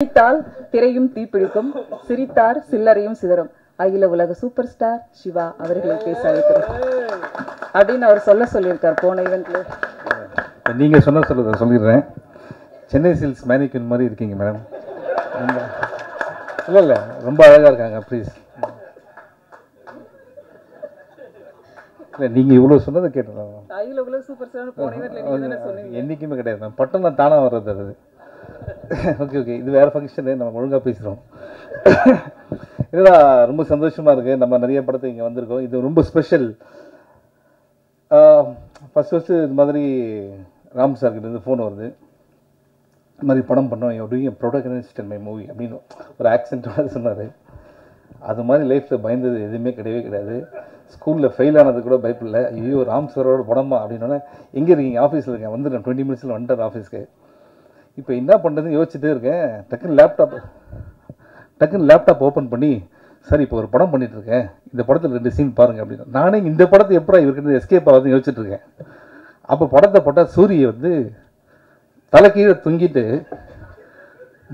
சிரித்தால் திரையும் தீப்பிடிக்கும், சிரித்தார் சில்லறையும் சிதறும். அகில உலக சூப்பர் ஸ்டார் சிவா அவர்களை பேச அழைக்கிறோம் அப்படின்னு அவர் சொல்லியிருக்கார் போன ஈவெண்ட்ல. நீங்கள் சொல்லிடுறேன். சென்னை சில்க்ஸ் மேனிக்யூன் மாதிரி இருக்கீங்க மேடம். இல்லை ரொம்ப அழகாக இருக்காங்க. ப்ளீஸ் இல்லை, நீங்கள் இவ்வளோ சொன்னதை கேட்டுருந்தாங்க. அகில உலக சூப்பர் ஸ்டார் போன ஈவெண்ட்ல என்றைக்குமே கிடையாது மேம். பட்டம் தான் தானாக வர்றது அது. ஓகே, இது வேறு ஃபங்க்ஷனு, நம்ம ஒழுங்காக பேசுகிறோம். இதெல்லாம் ரொம்ப சந்தோஷமாக இருக்குது. நம்ம நிறைய படத்தை இங்கே வந்திருக்கோம். இது ரொம்ப ஸ்பெஷல். ஃபஸ்ட்டு இது மாதிரி ராம் சார்கிட்டேருந்து ஃபோன் வருது. இது மாதிரி படம் பண்ணோம், எப்படியும் ப்ரொடகனிஸ்ட் இன் மை மூவி அப்படின்னு ஒரு ஆக்சென்ட்டோட சொன்னார். அது மாதிரி லைஃப்பில் பயந்தது எதுவுமே கிடையவே கிடையாது. ஸ்கூலில் ஃபெயில் ஆனது கூட பயப்படல. ஐயோ ராம் சாரோட படமா அப்படின்னோடனே, எங்கே இருக்கீங்க? ஆஃபீஸில் இருக்கேன், வந்துடுறேன் 20 மினிட்ஸில் வந்துட்டார் ஆஃபீஸ்க்கு. இப்போ என்ன பண்ணுறதுன்னு யோசிச்சுட்டே இருக்கேன். டக்குன்னு லேப்டாப் ஓப்பன் பண்ணி, சார் இப்போ ஒரு படம் பண்ணிகிட்ருக்கேன், இந்த படத்தில் 2 சீன் பாருங்கள் அப்படின்னு. நானே இந்த படத்தை எப்படா இவர்கிட்ட எஸ்கேப் ஆகுதுன்னு யோசிச்சுட்ருக்கேன். அப்போ படத்தை போட்டால் சூரிய வந்து தலை கீழே தொங்கிட்டு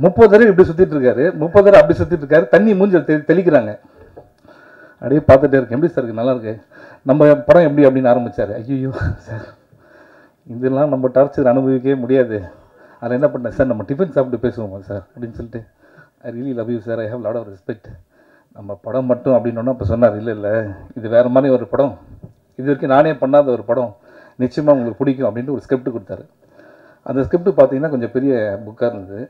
30 தடவை இப்படி சுற்றிட்டு இருக்காரு, 30 தடவை அப்படி சுற்றிட்டு இருக்காரு. தண்ணி மூஞ்சில் தெளிக்கிறாங்க. அப்படியே பார்த்துட்டே இருக்கேன். எப்படி சார் இருக்குது? நல்லா இருக்கு. நம்ம படம் எப்படி அப்படின்னு ஆரம்பித்தார். ஐயோ சார், இதெல்லாம் நம்ம டார்ச்சர் அனுபவிக்கவே முடியாது. அதில் என்ன பண்ணேன், சார் நம்ம டிஃபன் சாப்பிட்டு பேசுவோமா சார் அப்படின்னு சொல்லிட்டு, I really love you sir, I have lot of respect. நம்ம படம் மட்டும் அப்படின்னோன்னா அப்போ சொன்னார், இல்லை இது வேறு மாதிரி ஒரு படம், இது வரைக்கும் நானே பண்ணாத ஒரு படம், நிச்சயமாக உங்களுக்கு பிடிக்கும் அப்படின்ட்டு ஒரு ஸ்கிரிப்ட் கொடுத்தாரு. அந்த ஸ்கிரிப்ட் பார்த்தீங்கன்னா கொஞ்சம் பெரிய புக்காக இருந்தது.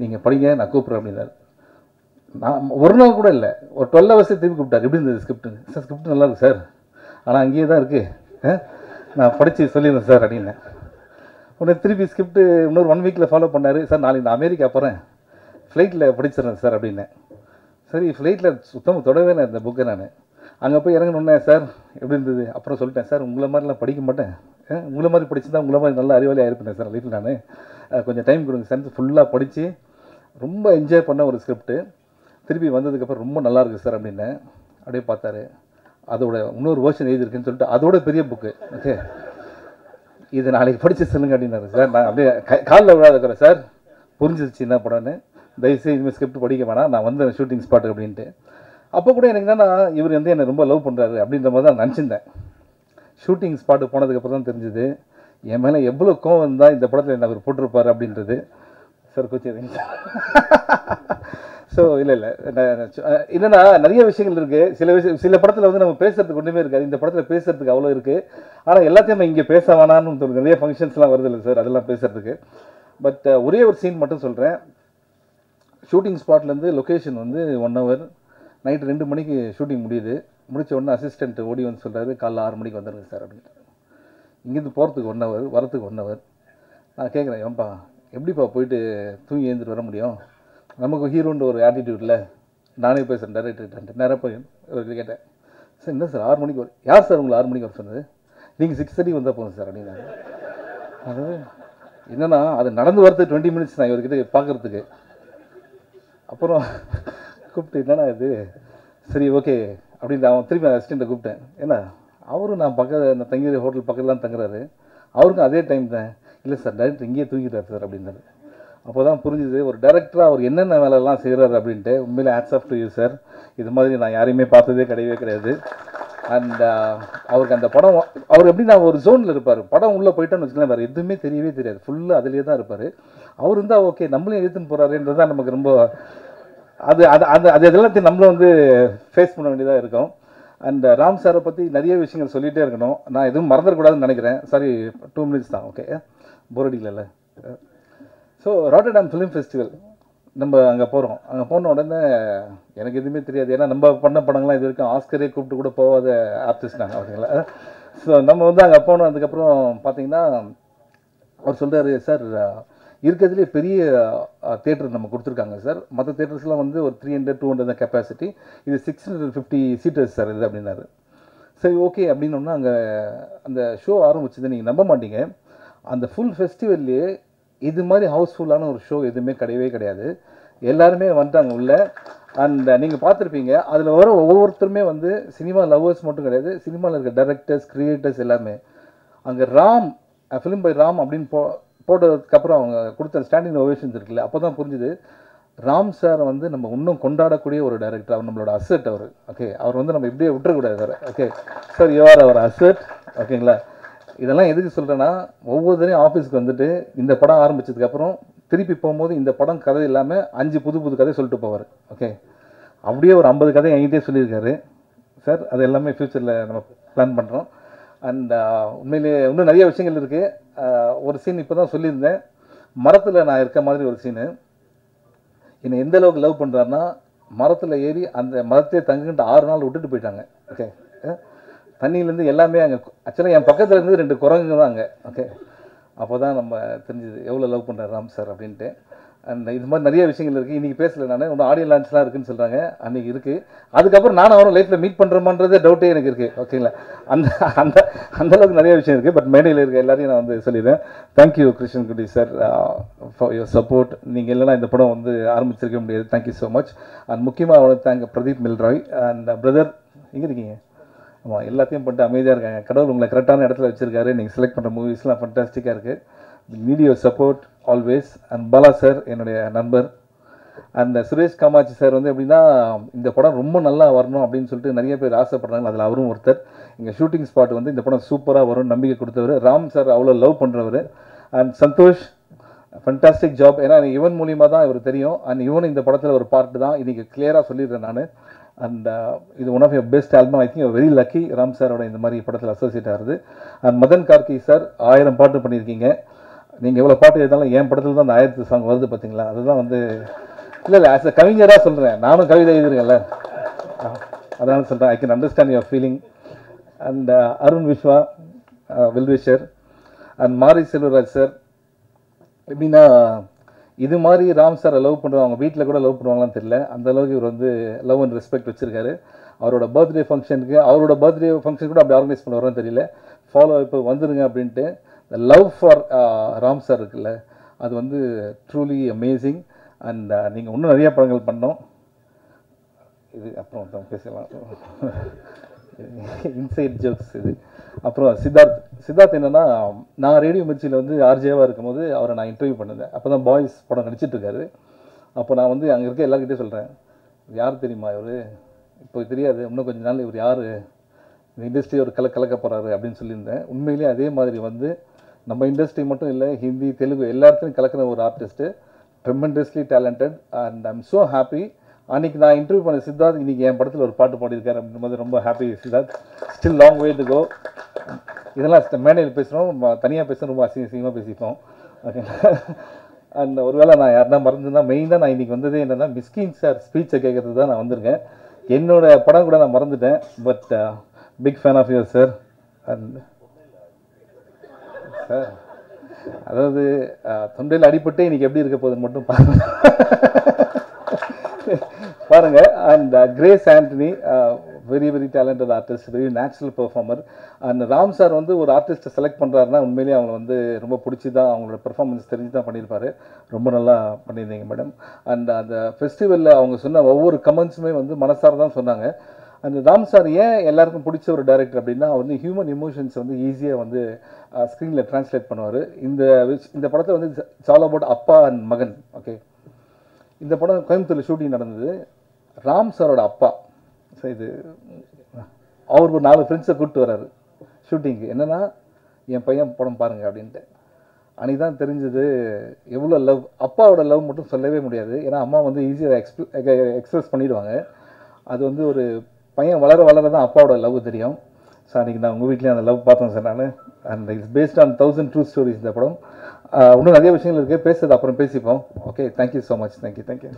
நீங்கள் படிங்க, நான் கூப்பிட்றேன் அப்படின்னாரு. நான் ஒரு நாள் கூட இல்லை, ஒரு 12 ஹவர்ஸ் திருப்பி கூப்பிட்டார். எப்படி இருந்தது ஸ்கிரிப்ட்? சார் ஸ்கிரிப்ட் நல்லா இருக்குது சார், ஆனால் அங்கேயே தான் இருக்குது, நான் படித்து சொல்லிடுறேன் சார் அப்படின்னேன். உடனே திருப்பி ஸ்கிரிப்ட் இன்னொரு 1 வீக்கில் ஃபாலோ பண்ணார். சார் நாளைக்கு நான் அமெரிக்கா போகிறேன், ஃப்ளைட்டில் படிச்சிடுறேன் சார் அப்படின்னேன். சரி, ஃப்ளைட்டில் சுத்தமாக தொடவே இல்லை இந்த புக்கை. நான் அங்கே போய் இறங்கணுன்னே, சார் எப்படி இருந்தது? அப்புறம் சொல்லிட்டேன், சார் உங்களை மாதிரிலாம் படிக்க மாட்டேன், உங்களை மாதிரி படிச்சு தான் உங்களை மாதிரி நல்ல அறிவாளியாக இருப்பேன் சார் லைஃப்பில். நான் கொஞ்சம் டைம் கொடுங்க சார். ஃபுல்லாக படித்து ரொம்ப என்ஜாய் பண்ண ஒரு ஸ்கிரிப்ட்டு. திருப்பி வந்ததுக்கப்புறம் ரொம்ப நல்லாயிருக்கு சார் அப்படின்னேன். அப்படியே பார்த்தாரு, அதோட இன்னொரு வேர்ஷன் எழுதியிருக்குன்னு சொல்லிட்டு அதோட பெரிய புக்கு, ஓகே இது நாளைக்கு படித்து சொல்லுங்க அப்படின்னாரு. சார் நான் அப்படியே காலில் விழாதுக்கிறேன், சார் புரிஞ்சிருச்சு என்ன படம்னு, தயவுசெய்து இனிமேல் ஸ்கிரிப்ட் படிக்க வேணாம், நான் வந்து ஷூட்டிங் ஸ்பாட்டுக்கு அப்படின்ட்டு. அப்போ கூட எனக்கு என்னன்னா, இவர் வந்து என்னை ரொம்ப லவ் பண்ணுறாரு அப்படின்ற மாதிரி தான் நினச்சிருந்தேன். ஷூட்டிங் ஸ்பாட்டு போனதுக்கப்புறம் தான் தெரிஞ்சுது என் மேலே எவ்வளோ கோவம் இருந்தால் இந்த படத்தில் என்ன அவர் போட்டிருப்பார் அப்படின்றது. சார் கோச்சிங்க. ஸோ இல்லை என்னென்னா நிறைய விஷயங்கள் இருக்குது. சில படத்தில் வந்து நம்ம பேசுறதுக்கு ஒன்றுமே இருக்காது. இந்த படத்தில் பேசுறதுக்கு அவ்வளோ இருக்குது. ஆனால் எல்லாத்தையும் நம்ம இங்கே பேச வேணான்னு தோணுது. நிறைய ஃபங்க்ஷன்ஸ்லாம் வருது இல்லை சார், அதெல்லாம் பேசுறதுக்கு. பட் ஒரே ஒரு சீன் மட்டும் சொல்கிறேன். ஷூட்டிங் ஸ்பாட்லேருந்து லொக்கேஷன் வந்து 1 hour, நைட்டு 2 மணிக்கு ஷூட்டிங் முடிச்ச உடனே அசிஸ்டன்ட் ஓடி வந்து சொல்கிறாரு, காலைல 6 மணிக்கு வந்துடுங்க சார் அப்படின்ட்டு. இங்கேருந்து போகிறதுக்கு 1 hour, வரத்துக்கு 1 hour. நான் கேட்குறேன், ஏன்பா எப்படிப்பா போயிட்டு தூங்கி எழுந்துட்டு வர முடியும்? நமக்கு ஹீரோன்ற ஒரு ஆட்டிடியூடில் நானே பேசுகிறேன் டேரக்டர்கிட்ட. நேராக போய் இவருக்கு கேட்டேன், சார் என்ன சார் 6 மணிக்கு வரும்? யார் சார் உங்களை 6 மணிக்கு வர சொன்னது? நீங்கள் 6:30 வந்தால் போதும் சார் அப்படின்னாரு. அது என்னென்னா, அது நடந்து வரதுக்கு 20 மினிட்ஸ் நான் இவர்கிட்ட பார்க்குறதுக்கு. அப்புறம் கூப்பிட்டு, என்னன்னா இது, சரி ஓகே அப்படின்ட்டு அவன் திரும்பி அசிஸ்டண்ட்டை கூப்பிட்டேன். ஏன்னா அவரும் நான் தங்கிற ஹோட்டல் பக்கத்தில் தான் தங்குறாரு, அவருக்கும் அதே டைம் தான். இல்லை சார் டைரக்டர் இங்கேயே தூங்கிட்டார் சார் அப்படின்னாரு. அப்போ தான் புரிஞ்சுது ஒரு டேரக்டராக அவர் என்னென்ன வேலைலாம் செய்கிறாரு அப்படின்ட்டு. உண்மையிலே hats off to you sir. இது மாதிரி நான் யாரையுமே பார்த்ததே கிடையாது. அண்ட் அவருக்கு அந்த படம், அவர் எப்படி நான் ஒரு ஜோனில் இருப்பார். படம் உள்ளே போயிட்டோன்னு வச்சுக்கலாம், வேறு எதுவுமே தெரியவே தெரியாது, ஃபுல்லாக அதிலே தான் இருப்பார். அவர் இருந்தால் ஓகே, நம்மளையும் எழுத்துன்னு போகிறாருன்றது தான் நமக்கு ரொம்ப அது எல்லாத்தையும் நம்மளும் வந்து ஃபேஸ் பண்ண வேண்டியதாக இருக்கும். அண்ட் ராம் சாரை பற்றி நிறைய விஷயங்கள் சொல்லிகிட்டே இருக்கணும். நான் எதுவும் மறந்துடக்கூடாதுன்னு நினைக்கிறேன். சாரி 2 மினிட்ஸ் தான், ஓகே, போர் அடிக்கல. ஸோ ராட்டர்டாம் ஃபிலிம் ஃபெஸ்டிவல் நம்ம அங்கே போகிறோம். அங்கே போன உடனே எனக்கு எதுவுமே தெரியாது. ஏன்னா நம்ம பண்ண படங்கள்லாம் இது வரைக்கும் ஆஸ்கரே கூப்பிட்டு கூட போகாத ஆர்டிஸ்ட் நாங்கள், ஓகேங்களா. ஸோ நம்ம வந்து அங்கே போனோம். அதுக்கப்புறம் பார்த்தீங்கன்னா அவர் சொல்கிறாரு, சார் இருக்கிறதுலே பெரிய தேட்டர் நம்ம கொடுத்துருக்காங்க சார், மற்ற தேட்டர்ஸ்லாம் வந்து ஒரு 300-200 தான் கெப்பாசிட்டி, இது 650 சீட்டர்ஸ் சார் இது அப்படின்னாரு. சரி ஓகே அப்படின்னோன்னா அங்கே அந்த ஷோ ஆரம்பிச்சது. நீங்கள் நம்ப மாட்டீங்க, அந்த ஃபுல் ஃபெஸ்டிவல்லையே இது மாதிரி ஹவுஸ்ஃபுல்லான ஒரு ஷோ எதுவுமே கிடையாது. எல்லாருமே வந்துட்டாங்க உள்ளே. அண்ட் நீங்கள் பார்த்துருப்பீங்க, அதில் வர ஒவ்வொருத்தருமே வந்து சினிமா லவ்வர்ஸ் மட்டும் கிடையாது, சினிமாவில் இருக்க டைரக்டர்ஸ், கிரியேட்டர்ஸ் எல்லாமே. அங்கே ராம் ஃபிலிம் பை ராம் அப்படின்னு போட்டதுக்கப்புறம் அவங்க கொடுத்த ஸ்டாண்டிங் ஓவேஷன்ஸ் இருக்குல்ல, அப்போ தான் புரிஞ்சுது ராம் சார் வந்து நம்ம இன்னும் கொண்டாடக்கூடிய ஒரு டைரக்டர். அவர் நம்மளோட அசெட். அவர் ஓகே, அவர் வந்து நம்ம இப்படியே விட்டுறக்கூடாது சார். ஓகே சார், யூஆர் அவர் அசெட். ஓகேங்களா? இதெல்லாம் எதுக்கு சொல்கிறேன்னா, ஒவ்வொருத்தரையும் ஆஃபீஸ்க்கு வந்துட்டு இந்த படம் ஆரம்பித்ததுக்கப்புறம் திருப்பி போகும்போது இந்த படம் கதை இல்லாமல் 5 புது புது கதை சொல்லிட்டு போவார். ஓகே, அப்படியே ஒரு 50 கதை என்கிட்டே சொல்லியிருக்காரு சார். அது எல்லாமே ஃப்யூச்சரில் நம்ம பிளான் பண்ணுறோம். அண்ட் உண்மையிலே இன்னும் நிறைய விஷயங்கள் இருக்குது. ஒரு சீன் இப்போ தான் சொல்லியிருந்தேன், மரத்தில் நான் இருக்க மாதிரி ஒரு சீனு. என்னை எந்த அளவுக்கு லவ் பண்ணுறாருன்னா, மரத்தில் ஏறி அந்த மரத்தையே தங்குன்ட்டு 6 நாள் விட்டுட்டு போயிட்டாங்க. ஓகே, தண்ணியிலேருந்து எல்லாமே அங்கே. ஆக்சுவலாக என் பக்கத்தில் இருந்து 2 குரங்குங்க தான் அங்கே. ஓகே, அப்போ தான் நம்ம தெரிஞ்சது எவ்வளோ லவ் பண்ணுறாரு ராம் சார் அப்படின்ட்டு. அண்ட் இது மாதிரி நிறைய விஷயங்கள் இருக்குது. இன்றைக்கி பேசலை நான், இன்னும் ஆடியோ லான்ச்லாம் இருக்குதுன்னு சொல்கிறாங்க. அன்றைக்கி இருக்குது. அதுக்கப்புறம் நானும் அவரும் லைஃப்பில் மீட் பண்ணுறோமான்றதே டவுட்டே எனக்கு இருக்குது. ஓகேங்களா? அந்த அந்த அந்தளவுக்கு நிறைய விஷயம் இருக்குது. பட் மேடையில் இருக்க எல்லாரையும் நான் வந்து சொல்லிடுறேன். Thank you Krishnankudi sir for your support. நீங்கள் இல்லைனா இந்த படம் வந்து ஆரம்பிச்சிருக்க முடியாது. Thank you so much. அண்ட் முக்கியமாக அவனை thank Pradeep Milroy and brother. எங்கே இருக்கீங்க? ஆமாம், எல்லாத்தையும் பண்ணிட்டு அமைதியாக இருக்காங்க. கடவுள் உங்களை கரெக்டான இடத்துல வச்சுருக்காரு. நீங்கள் செலக்ட் பண்ணுற மூவிஸ்லாம் ஃபண்டாஸ்டிக்காக இருக்குது. Need your support always. And Bala sir என்னுடைய நண்பர். அண்ட் சுரேஷ் காமாட்சி சார் வந்து எப்படின்னா, இந்த படம் ரொம்ப நல்லா வரணும் அப்படின்னு சொல்லிட்டு நிறைய பேர் ஆசைப்படுறாங்க. அதில் அவரும் ஒருத்தர். எங்கள் ஷூட்டிங் ஸ்பாட் வந்து இந்த படம் சூப்பராக வரும் நம்பிக்கை கொடுத்தவர். ராம் சார் அவ்வளோ லவ் பண்ணுறவர். And Santosh fantastic job. ஏன்னா இவன் மூலியமாக தான் இவர் தெரியும். அண்ட் இவன் இந்த படத்தில் ஒரு பார்ட்டு தான். இன்றைக்கி கிளியராக சொல்லிடுறேன் நான். அண்ட் இது one of your best album. I think very lucky Ram சாரோட இந்த மாதிரி படத்தில் அசோசியேட் ஆகுது. அண்ட் மதன் கார்கி சார் 1000 பாட்டு பண்ணியிருக்கீங்க. நீங்கள் எவ்வளோ பாட்டு எழுதாலும் என் படத்தில் தான் அந்த 1000th சாங் வருது பார்த்தீங்களா? அதுதான் வந்து இல்லை ஆஸ் அ கவிஞராக சொல்கிறேன். நானும் கவிதை எழுதுறேன்ல, அதனால சொல்கிறேன். I can understand your feeling. And Arun Viswa well-wisher. And Mari Selvaraj sir. எப்படின்னா, இது மாதிரி ராம் சாரை லவ் பண்ணுறவங்க அவங்க வீட்டில் கூட லவ் பண்ணுவாங்களான்னு தெரியல. அந்தளவுக்கு இவர் வந்து லவ் அண்ட் ரெஸ்பெக்ட் வச்சுருக்காரு. அவரோட பர்த்டே ஃபங்க்ஷனுக்கு கூட அப்படி ஆர்கனைஸ் பண்ணுவாரோன்னு தெரியல. ஃபாலோ இப்போ வந்துடுங்க அப்படின்ட்டு. The love for Ram sir இருக்குல்ல, அது வந்து ட்ரூலி அமேசிங். அண்ட் நீங்கள் இன்னும் நிறைய படங்கள் பண்ணோம். இது அப்புறம் பேசலாம். இன்சைட் ஜோக்ஸ் இது. அப்புறம் சித்தார்த் என்னென்னா, நான் ரேடியோ மிர்ச்சியில் வந்து ஆர்ஜேவாக இருக்கும்போது அவரை நான் இன்டர்வியூ பண்ணிருந்தேன். அப்போ தான் பாய்ஸ் படம் நடிச்சிட்ருக்காரு. அப்போ நான் வந்து அங்கே இருக்க எல்லாருக்கிட்டே சொல்கிறேன், யார் தெரியுமா இவர்? இப்போ தெரியாது, இன்னும் கொஞ்சம் நாள் இவர் யார், இந்த இண்டஸ்ட்ரி ஒரு கலக்க போகிறாரு அப்படின்னு சொல்லியிருந்தேன். உண்மையிலேயே அதே மாதிரி வந்து நம்ம இண்டஸ்ட்ரி மட்டும் இல்லை, ஹிந்தி தெலுங்கு எல்லாத்தையும் கலக்கிற ஒரு artist. Tremendously talented. And I'm so happy. அன்றைக்கி நான் இன்டர்வியூ பண்ண சித்தார்த் இன்றைக்கி என் படத்தில் ஒரு பாட்டு பாடியிருக்காரு அப்படின்றது ரொம்ப happy. Siddharth still long way to go. இதெல்லாம் மேடையில் பேசுகிறோம், தனியாக பேசுகிறோம், ரொம்ப அசிங்கமாக பேசிப்போம். ஓகேங்களா? அண்ட் ஒருவேளை நான் யாருன்னா மறந்துருந்தா, மெயினாக நான் இன்றைக்கி வந்ததே என்னென்னா மிஸ்கின் சார் ஸ்பீச்சை கேட்கறது தான் நான் வந்திருக்கேன். என்னோடய படம் கூட நான் மறந்துட்டேன். But big fan of your sir. And sir அதாவது தொண்டையில் அடிபட்டு இன்றைக்கி எப்படி இருக்க போகுதுன்னு மட்டும் பாருங்கள். And Grace Antony very very talented artist, very natural performer. And Ram sir வந்து ஒரு ஆர்டிஸ்ட்டை செலக்ட் பண்ணுறாருன்னா உண்மையிலேயே அவங்க வந்து ரொம்ப பிடிச்சி தான், அவங்களோட பெர்ஃபார்மன்ஸ் தெரிஞ்சு தான் பண்ணியிருப்பாரு. ரொம்ப நல்லா பண்ணியிருந்தீங்க மேடம். அண்ட் அந்த ஃபெஸ்டிவலில் அவங்க சொன்ன ஒவ்வொரு கமெண்ட்ஸுமே வந்து மனசார தான் சொன்னாங்க. அந்த ராம் சார் ஏன் எல்லாருக்கும் பிடிச்ச ஒரு டைரக்டர் அப்படின்னா, வந்து ஹியூமன் இமோஷன்ஸ் வந்து ஈஸியாக வந்து ஸ்க்ரீனில் ட்ரான்ஸ்லேட் பண்ணுவார். இந்த படத்தை வந்து இட்ஸ் ஆல் அபவுட் அப்பா அண்ட் மகன். ஓகே, இந்த படம் கோயம்புத்தூரில் ஷூட்டிங் நடந்தது. ராம் சாரோட அப்பா இது அவர் ஒரு 4 ஃப்ரெண்ட்ஸை கூப்பிட்டு வர்றாரு ஷூட்டிங்க்கு. என்னென்னா, என் பையன் படம் பாருங்கள் அப்படின்ட்டு. அன்றைக்கி தான் தெரிஞ்சது எவ்வளோ லவ். அப்பாவோட லவ் மட்டும் சொல்லவே முடியாது, ஏன்னா அம்மா வந்து ஈஸியாக எக்ஸ்பிரஸ் பண்ணிடுவாங்க. அது வந்து ஒரு பையன் வளர வளர தான் அப்பாவோட லவ் தெரியும். ஸோ அன்றைக்கி நான் உங்கள் வீட்லேயும் அந்த லவ் பார்த்தேன் சார் நான். And it's based on 1000 true stories இந்த படம். இன்னும் நிறைய விஷயங்கள் இருக்குது, பேசுறது அப்புறம் பேசிப்போம். Okay, thank you so much. Thank you.